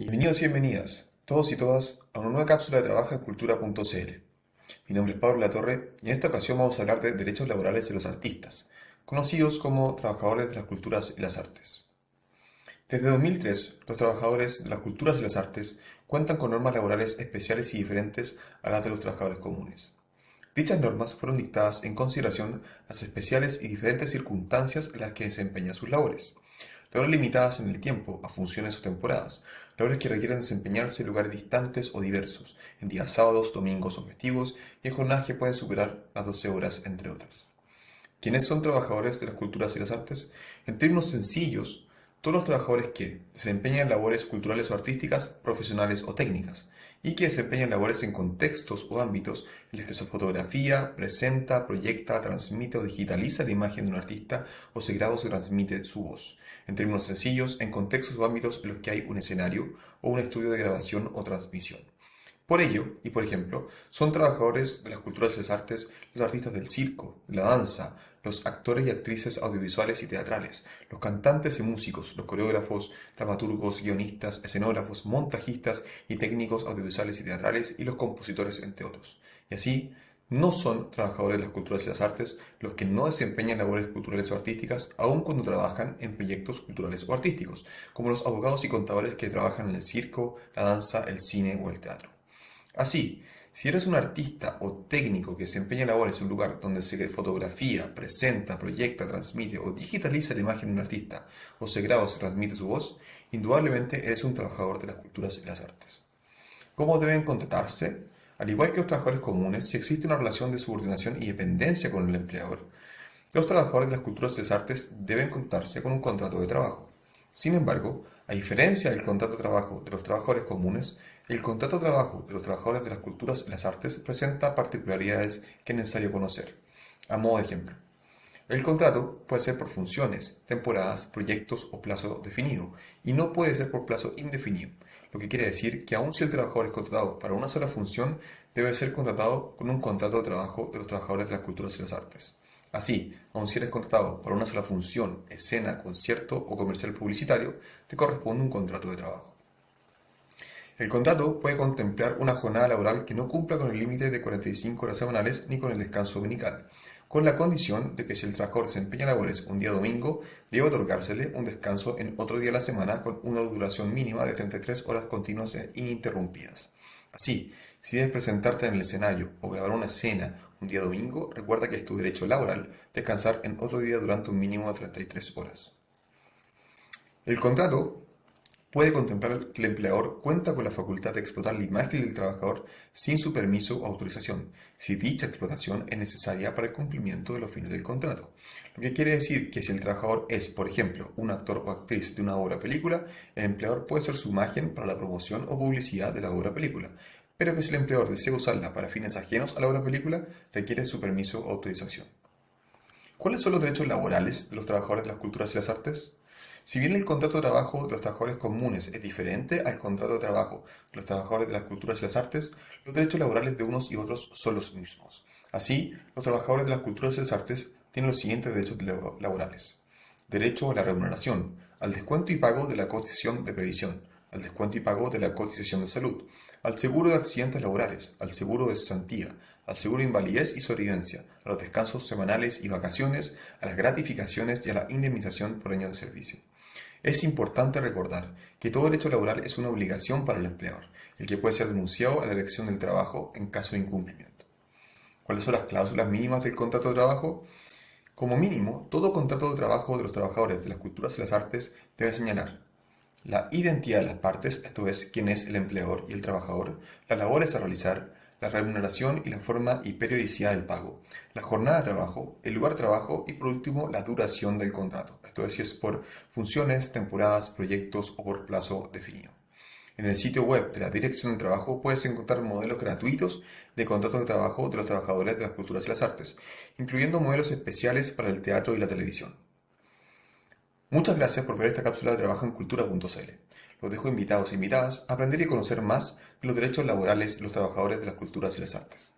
Bienvenidos y bienvenidas, todos y todas, a una nueva cápsula de trabajo en cultura.cl. Mi nombre es Pablo Latorre y en esta ocasión vamos a hablar de derechos laborales de los artistas, conocidos como trabajadores de las culturas y las artes. Desde 2003, los trabajadores de las culturas y las artes cuentan con normas laborales especiales y diferentes a las de los trabajadores comunes. Dichas normas fueron dictadas en consideración a las especiales y diferentes circunstancias en las que desempeñan sus labores. Labores limitadas en el tiempo, a funciones o temporadas. Labores que requieren desempeñarse en lugares distantes o diversos, en días sábados, domingos o festivos, y en jornadas que pueden superar las 12 horas, entre otras. ¿Quiénes son trabajadores de las culturas y las artes? En términos sencillos, todos los trabajadores que desempeñan labores culturales o artísticas, profesionales o técnicas, y que desempeñan labores en contextos o ámbitos en los que se fotografía, presenta, proyecta, transmite o digitaliza la imagen de un artista o se graba o se transmite su voz. En términos sencillos, en contextos o ámbitos en los que hay un escenario o un estudio de grabación o transmisión. Por ello, y por ejemplo, son trabajadores de las culturas y las artes los artistas del circo, de la danza, los actores y actrices audiovisuales y teatrales, los cantantes y músicos, los coreógrafos, dramaturgos, guionistas, escenógrafos, montajistas y técnicos audiovisuales y teatrales y los compositores, entre otros. Y así, no son trabajadores de las culturas y las artes los que no desempeñan labores culturales o artísticas, aun cuando trabajan en proyectos culturales o artísticos, como los abogados y contadores que trabajan en el circo, la danza, el cine o el teatro. Así, si eres un artista o técnico que desempeña labores en un lugar donde se fotografía, presenta, proyecta, transmite o digitaliza la imagen de un artista, o se graba o se transmite su voz, indudablemente eres un trabajador de las culturas y las artes. ¿Cómo deben contratarse? Al igual que los trabajadores comunes, si existe una relación de subordinación y dependencia con el empleador, los trabajadores de las culturas y las artes deben contratarse con un contrato de trabajo. Sin embargo, a diferencia del contrato de trabajo de los trabajadores comunes, el contrato de trabajo de los trabajadores de las culturas y las artes presenta particularidades que es necesario conocer. A modo de ejemplo, el contrato puede ser por funciones, temporadas, proyectos o plazo definido, y no puede ser por plazo indefinido, lo que quiere decir que aun si el trabajador es contratado para una sola función, debe ser contratado con un contrato de trabajo de los trabajadores de las culturas y las artes. Así, aun si eres contratado para una sola función, escena, concierto o comercial publicitario, te corresponde un contrato de trabajo. El contrato puede contemplar una jornada laboral que no cumpla con el límite de 45 horas semanales ni con el descanso dominical, con la condición de que si el trabajador desempeña labores un día domingo, debe otorgársele un descanso en otro día de la semana con una duración mínima de 33 horas continuas e ininterrumpidas. Así, si debes presentarte en el escenario o grabar una escena un día domingo, recuerda que es tu derecho laboral descansar en otro día durante un mínimo de 33 horas. El contrato puede contemplar que el empleador cuenta con la facultad de explotar la imagen del trabajador sin su permiso o autorización, si dicha explotación es necesaria para el cumplimiento de los fines del contrato. Lo que quiere decir que si el trabajador es, por ejemplo, un actor o actriz de una obra o película, el empleador puede ser su imagen para la promoción o publicidad de la obra o película, pero que si el empleador desea usarla para fines ajenos a la obra o película, requiere su permiso o autorización. ¿Cuáles son los derechos laborales de los trabajadores de las culturas y las artes? Si bien el contrato de trabajo de los trabajadores comunes es diferente al contrato de trabajo de los trabajadores de las culturas y las artes, los derechos laborales de unos y otros son los mismos. Así, los trabajadores de las culturas y las artes tienen los siguientes derechos laborales. Derecho a la remuneración, al descuento y pago de la cotización de previsión, al descuento y pago de la cotización de salud, al seguro de accidentes laborales, al seguro de cesantía, al seguro de invalidez y sobrevivencia, a los descansos semanales y vacaciones, a las gratificaciones y a la indemnización por años de servicio. Es importante recordar que todo derecho laboral es una obligación para el empleador, el que puede ser denunciado a la Dirección del Trabajo en caso de incumplimiento. ¿Cuáles son las cláusulas mínimas del contrato de trabajo? Como mínimo, todo contrato de trabajo de los trabajadores de las culturas y las artes debe señalar la identidad de las partes, esto es, quién es el empleador y el trabajador, las labores a realizar, la remuneración y la forma y periodicidad del pago, la jornada de trabajo, el lugar de trabajo y por último la duración del contrato, esto es, si es por funciones, temporadas, proyectos o por plazo definido. En el sitio web de la Dirección del Trabajo puedes encontrar modelos gratuitos de contratos de trabajo de los trabajadores de las culturas y las artes, incluyendo modelos especiales para el teatro y la televisión. Muchas gracias por ver esta cápsula de trabajo en cultura.cl. Los dejo invitados e invitadas a aprender y conocer más de los derechos laborales de los trabajadores de las culturas y las artes.